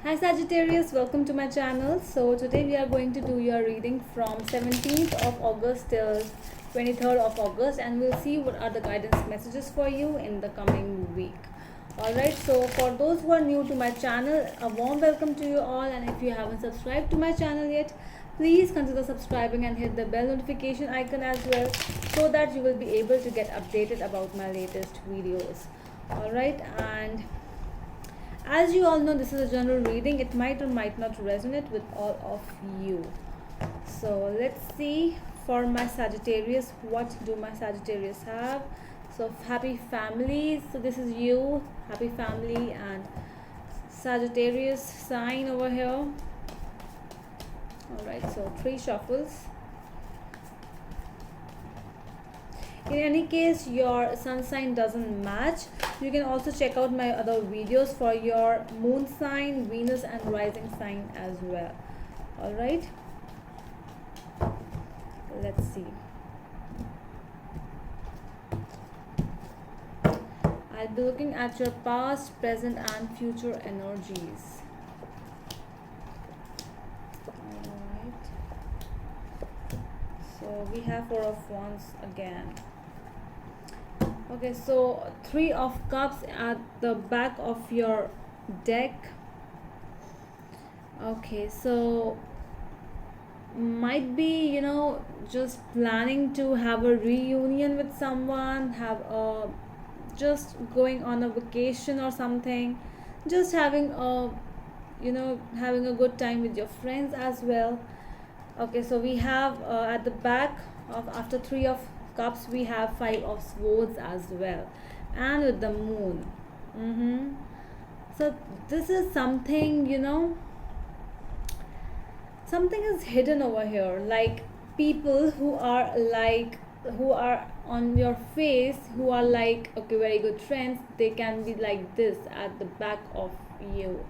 Hi Sagittarius, welcome to my channel. So today we are going to do your reading from 17th of August till 23rd of August, and we'll see what are the guidance messages for you in the coming week. Alright, so for those who are new to my channel, a warm welcome to you all, and if you haven't subscribed to my channel yet, please consider subscribing and hit the bell notification icon as well, so that you will be able to get updated about my latest videos. Alright, and as you all know, this is a general reading. It might or might not resonate with all of you. So let's see for my Sagittarius, what do my Sagittarius have? So happy family. So this is you, happy family, and Sagittarius sign over here. Alright, so 3 shuffles. In any case, your sun sign doesn't match, you can also check out my other videos for your moon sign, Venus and rising sign as well. Alright, let's see. I'll be looking at your past, present and future energies. Alright, so we have 4 of Wands again. Okay, so 3 of Cups at the back of your deck. Okay, so might be just planning to have a reunion with someone, have a just going on a vacation or something, just having a having a good time with your friends as well. Okay, so we have at the back of, after 3 of Cups, we have 5 of Swords as well, and with the moon. So this is something, something is hidden over here, like people who are on your face, who are like, okay, very good friends, they can be like this at the back of you,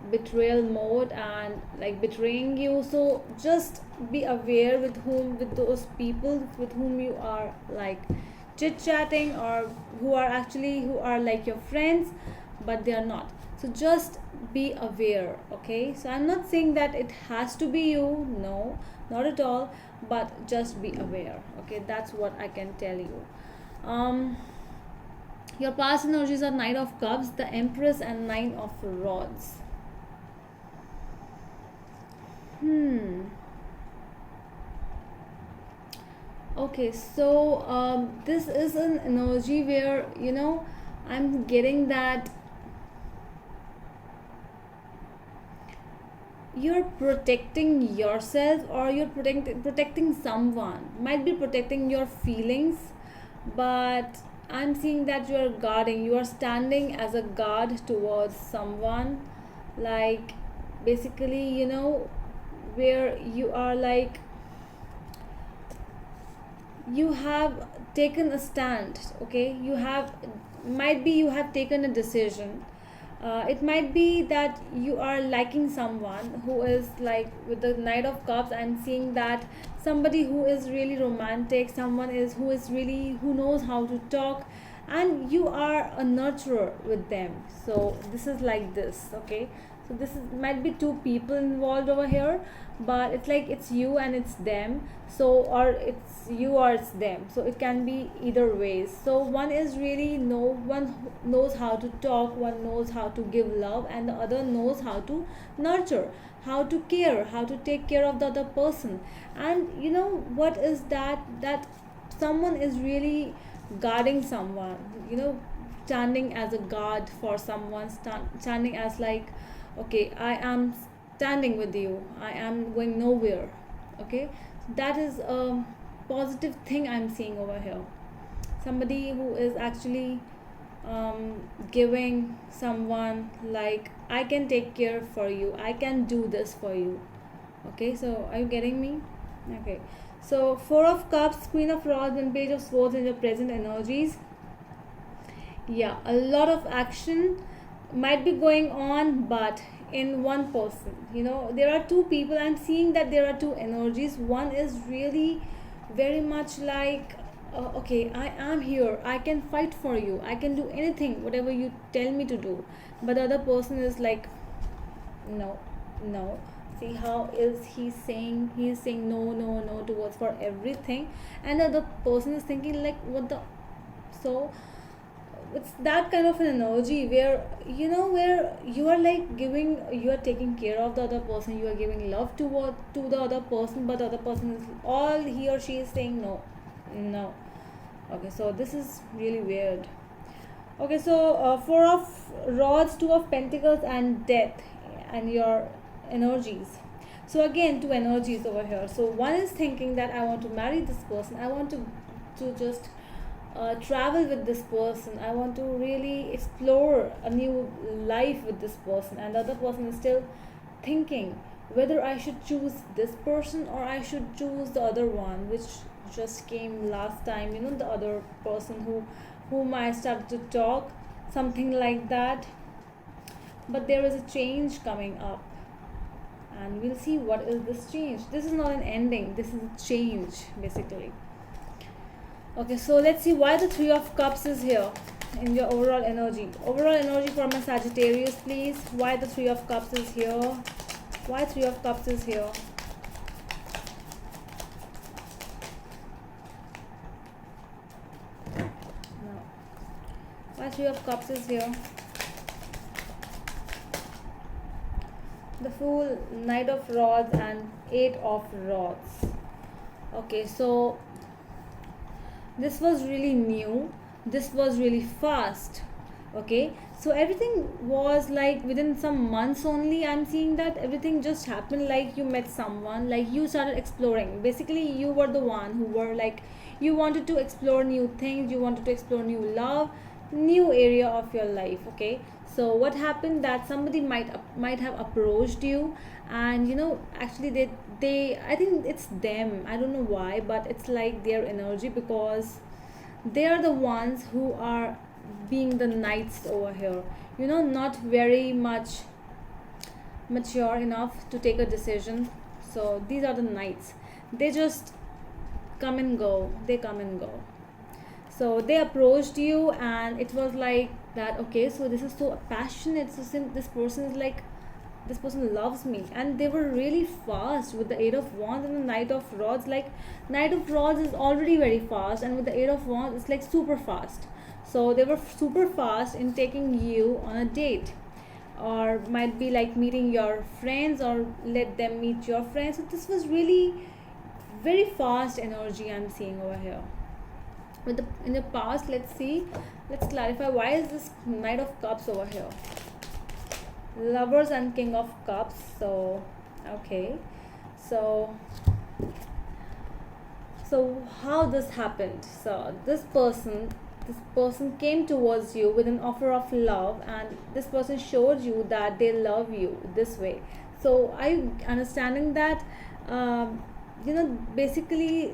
betrayal mode and like betraying you. So just be aware with those people with whom you are like chit chatting, or who are like your friends but they are not. So just be aware. Okay, so I'm not saying that it has to be you, no, not at all, but just be aware. Okay, that's what I can tell you. Your past energies are Knight of Cups, the Empress and 9 of Rods. Okay, so this is an energy where I'm getting that you're protecting yourself, or you're protecting someone, might be protecting your feelings, but I'm seeing that you are standing as a guard towards someone, like basically where you are like you have taken a stand. Okay, you have taken a decision. It might be that you are liking someone who is like, with the Knight of Cups, I'm seeing that somebody who is really romantic, someone who knows how to talk, and you are a nurturer with them. So this is like this. Okay, so might be 2 people involved over here, but it's like it's you and it's them. So, or it's you or it's them, so it can be either ways. So one is really one knows how to talk, one knows how to give love, and the other knows how to nurture, how to care, how to take care of the other person. And what is that someone is really guarding someone, standing as a guard for someone, standing as like, okay, I am standing with you, I am going nowhere. Okay, that is a positive thing I'm seeing over here. Somebody who is actually giving someone like, I can take care for you, I can do this for you. Okay, so are you getting me? Okay, so 4 of Cups, Queen of Rods and Page of Swords in your present energies. Yeah, a lot of action might be going on, but in one person, there are 2 people. I'm seeing that there are 2 energies. One is really very much like, okay, I am here, I can fight for you, I can do anything, whatever you tell me to do. But the other person is like, no, no. See how is he saying? He is saying no, no, no towards for everything, and the other person is thinking like, what the? So it's that kind of an energy where where you are like giving, you are taking care of the other person, you are giving love to the other person, but the other person is all he or she is saying no, no. Okay, so this is really weird. Okay, so four of rods, two of pentacles, and death, and your energies. So again, two energies over here. So one is thinking that I want to marry this person, I want to just travel with this person, I want to really explore a new life with this person, and the other person is still thinking whether I should choose this person or I should choose the other one, which just came last time, the other person whom I started to talk, something like that. But there is a change coming up, and we'll see what is this change. This is not an ending, this is a change basically. Okay, so let's see why the Three of Cups is here in your overall energy. Overall energy for my Sagittarius, please. Why the Three of Cups is here? Why Three of Cups is here? No. Why Three of Cups is here? The Fool, Knight of Rods, and Eight of Rods. Okay, so this was really new, this was really fast. Okay, so everything was like within some months only. I'm seeing that everything just happened, like you met someone, like you started exploring. Basically you were the one who were like, you wanted to explore new things, you wanted to explore new love, new area of your life. Okay, so what happened that somebody might have approached you, and actually they I think it's them, I don't know why, but it's like their energy, because they are the ones who are being the knights over here, not very much mature enough to take a decision. So these are the knights, they just come and go, they come and go. So they approached you, and it was like that, okay, so this is so passionate, so this person is like, this person loves me. And they were really fast with the Eight of Wands and the Knight of Rods. Like, Knight of Rods is already very fast, and with the Eight of Wands it's like super fast. So they were super fast in taking you on a date, or might be like meeting your friends, or let them meet your friends. So this was really very fast energy I'm seeing over here. In the past, let's clarify, why is this Knight of Cups over here? Lovers and King of Cups. So okay, so how this happened? So this person came towards you with an offer of love, and this person showed you that they love you this way. So are you understanding that basically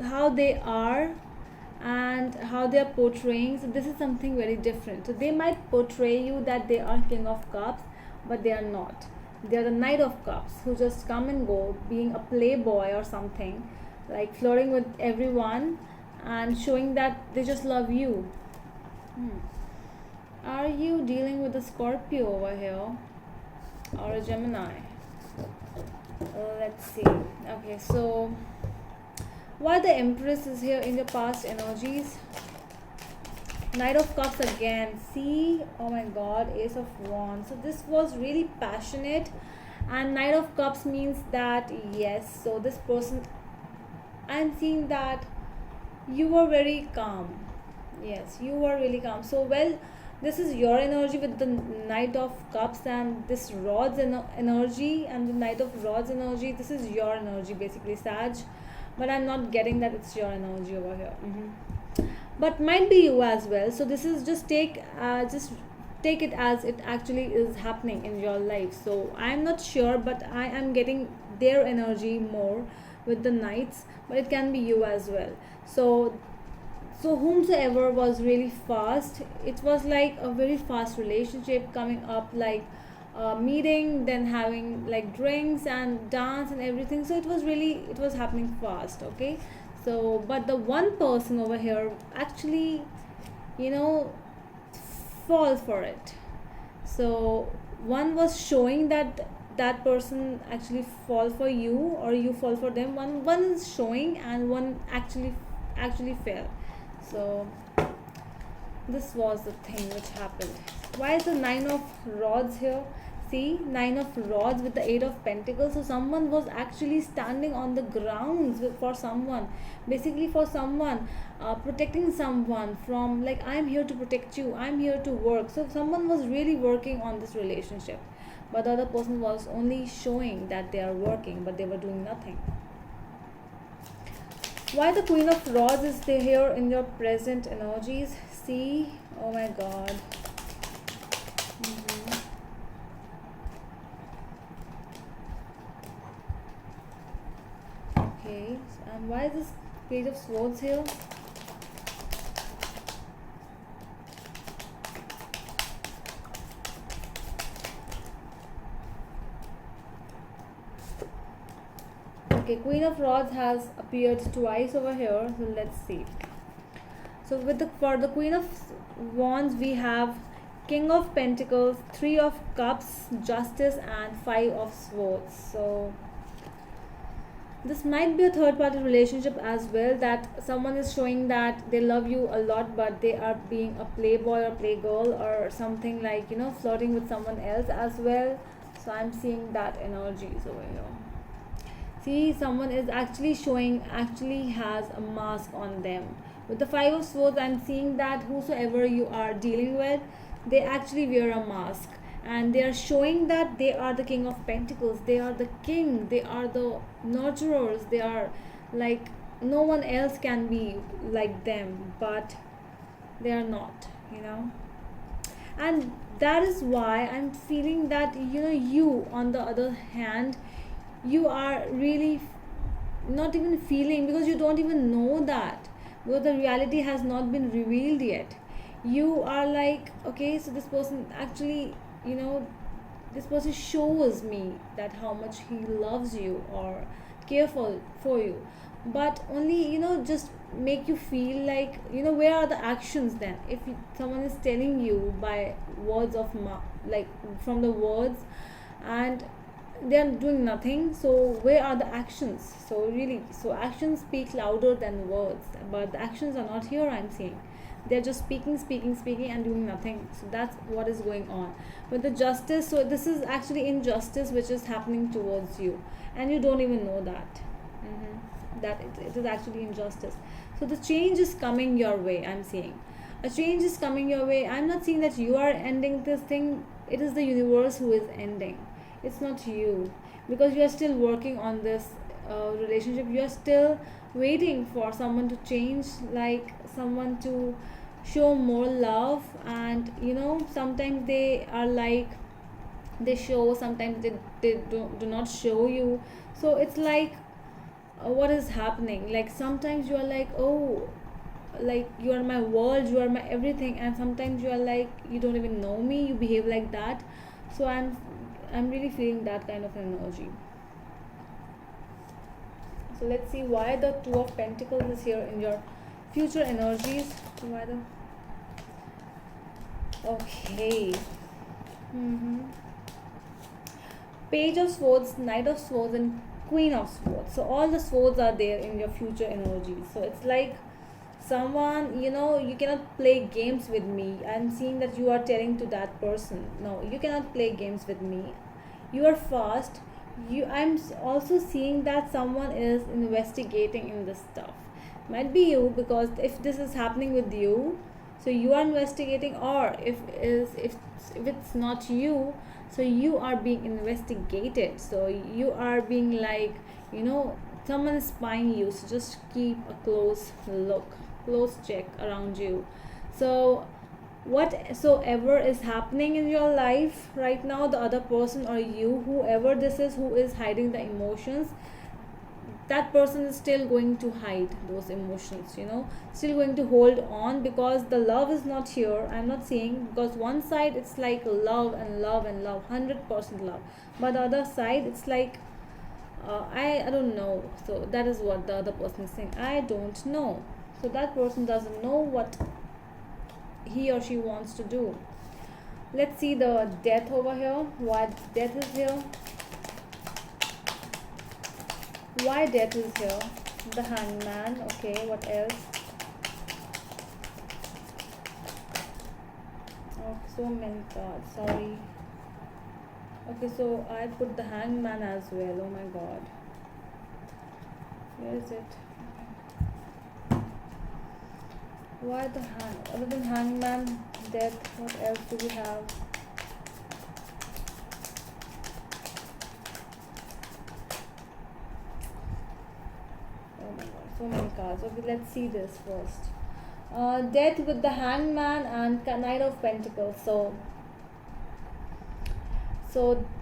how they are and how they are portraying? So this is something very different. So they might portray you that they are King of Cups, but they are not. They are the Knight of Cups who just come and go, being a playboy or something, like flirting with everyone and showing that they just love you. Are you dealing with a Scorpio over here or a Gemini? Let's see. Okay, so why the Empress is here in the past energies? Knight of Cups again. See, oh my god, Ace of Wands. So this was really passionate, and Knight of Cups means that, yes, so this person, I'm seeing that you were very calm. Yes, you were really calm. So well, this is your energy with the Knight of Cups and this Rods energy and the Knight of Rods energy. This is your energy basically, Sag, but I'm not getting that it's your energy over here. But might be you as well. So this is just take it as it actually is happening in your life. So I'm not sure, but I am getting their energy more with the Knights, but it can be you as well. So whomsoever was really fast, it was like a very fast relationship coming up, like meeting, then having like drinks and dance and everything. So it was happening fast. Okay, so but the one person over here actually falls for it. So one was showing that that person actually fall for you or you fall for them. One is showing and one actually fell. So this was the thing which happened. Why is the nine of rods here? See, nine of rods with the eight of pentacles. So someone was actually standing on the grounds for someone, basically for someone, protecting someone from, like, I'm here to protect you, I'm here to work. So someone was really working on this relationship, but the other person was only showing that they are working, but they were doing nothing. Why the Queen of Rods is there here in your present energies? See, oh my God. Okay, and why is this Page of Swords here? Okay, Queen of Rods has appeared twice over here, so let's see. So for the Queen of Wands, we have King of Pentacles, Three of Cups, Justice, and Five of Swords. So this might be a third party relationship as well, that someone is showing that they love you a lot, but they are being a playboy or playgirl or something, like, flirting with someone else as well. So I'm seeing that energies over here. See, someone is actually has a mask on them. With the Five of Swords, I'm seeing that whosoever you are dealing with, they actually wear a mask, and they are showing that they are the King of Pentacles, they are the king, they are the nurturers, they are like, no one else can be like them, but they are not, and that is why I'm feeling that, you on the other hand, you are really not even feeling, because you don't even know that, because the reality has not been revealed yet. You are like, okay, so this person actually, this person shows me that how much he loves you or care for you, but only, just make you feel like, where are the actions then? If someone is telling you by words of like from the words, and they are doing nothing, so where are the actions? So really, so actions speak louder than words, but the actions are not here, I'm seeing. They're just speaking and doing nothing. So that's what is going on with the Justice. So this is actually injustice which is happening towards you, and you don't even know that. That it is actually injustice. So the change is coming your way, I'm seeing. A change is coming your way. I'm not seeing that you are ending this thing. It is the universe who is ending. It's not you, because you are still working on this relationship. You are still waiting for someone to change, like someone to show more love, and sometimes they are like, they show, sometimes they do not show you. So it's like, what is happening? Like sometimes you are like, oh, like you are my world, you are my everything, and sometimes you are like, you don't even know me, you behave like that. So I'm really feeling that kind of energy. So let's see why the Two of Pentacles is here in your future energies. Why the okay. Page of Swords, Knight of Swords, and Queen of Swords. So all the swords are there in your future energies. So it's like someone, you cannot play games with me. I'm seeing that you are telling to that person, no, you cannot play games with me. You are fast. I'm also seeing that someone is investigating in this stuff. Might be you, because if this is happening with you, so you are investigating, or if it's not you, so you are being investigated. So you are being like, someone is spying you. So just keep a close look, close check around you. So whatsoever is happening in your life right now, the other person or you, whoever this is who is hiding the emotions, that person is still going to hide those emotions, still going to hold on, because the love is not here. I'm not seeing, because one side it's like love and love and love, 100% love, but the other side it's like, I don't know. So that is what the other person is saying, I don't know. So that person doesn't know what he or she wants to do. Let's see the death over here. Why death is here? Why death is here? The hangman. Okay, what else? Oh, so many cards. Sorry. Okay, so I put the hangman as well. Oh my god. Where is it? Why the hang? Other than hangman, death, what else do we have? Oh my god, so many cards. Okay, let's see this first. Death with the hangman and Knight of Pentacles. So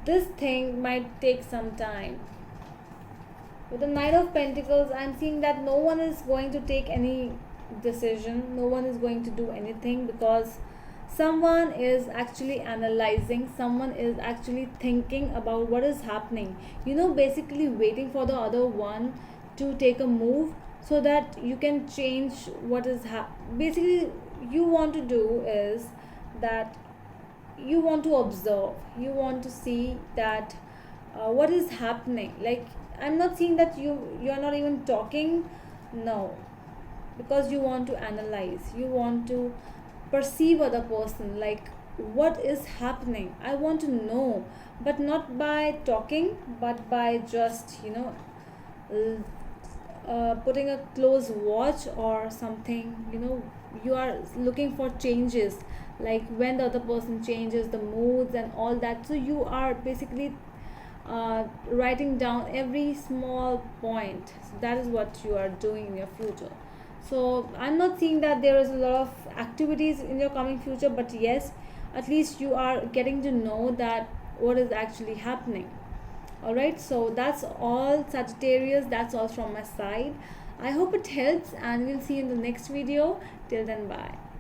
this thing might take some time. With the Knight of Pentacles, I'm seeing that no one is going to take any decision. No one is going to do anything because someone is actually analyzing, someone is actually thinking about what is happening. Basically waiting for the other one to take a move so that you can change what is basically you want to do is that you want to observe, you want to see that what is happening. Like, I'm not seeing that you're not even talking. No, because you want to analyze, you want to perceive other person, like what is happening. I want to know, but not by talking, but by just putting a close watch or something. You are looking for changes, like when the other person changes the moods and all that. So you are basically writing down every small point. So that is what you are doing in your future. So I'm not seeing that there is a lot of activities in your coming future, but yes, at least you are getting to know that what is actually happening. Alright, so that's all, Sagittarius. That's all from my side. I hope it helps, and we'll see you in the next video. Till then, bye.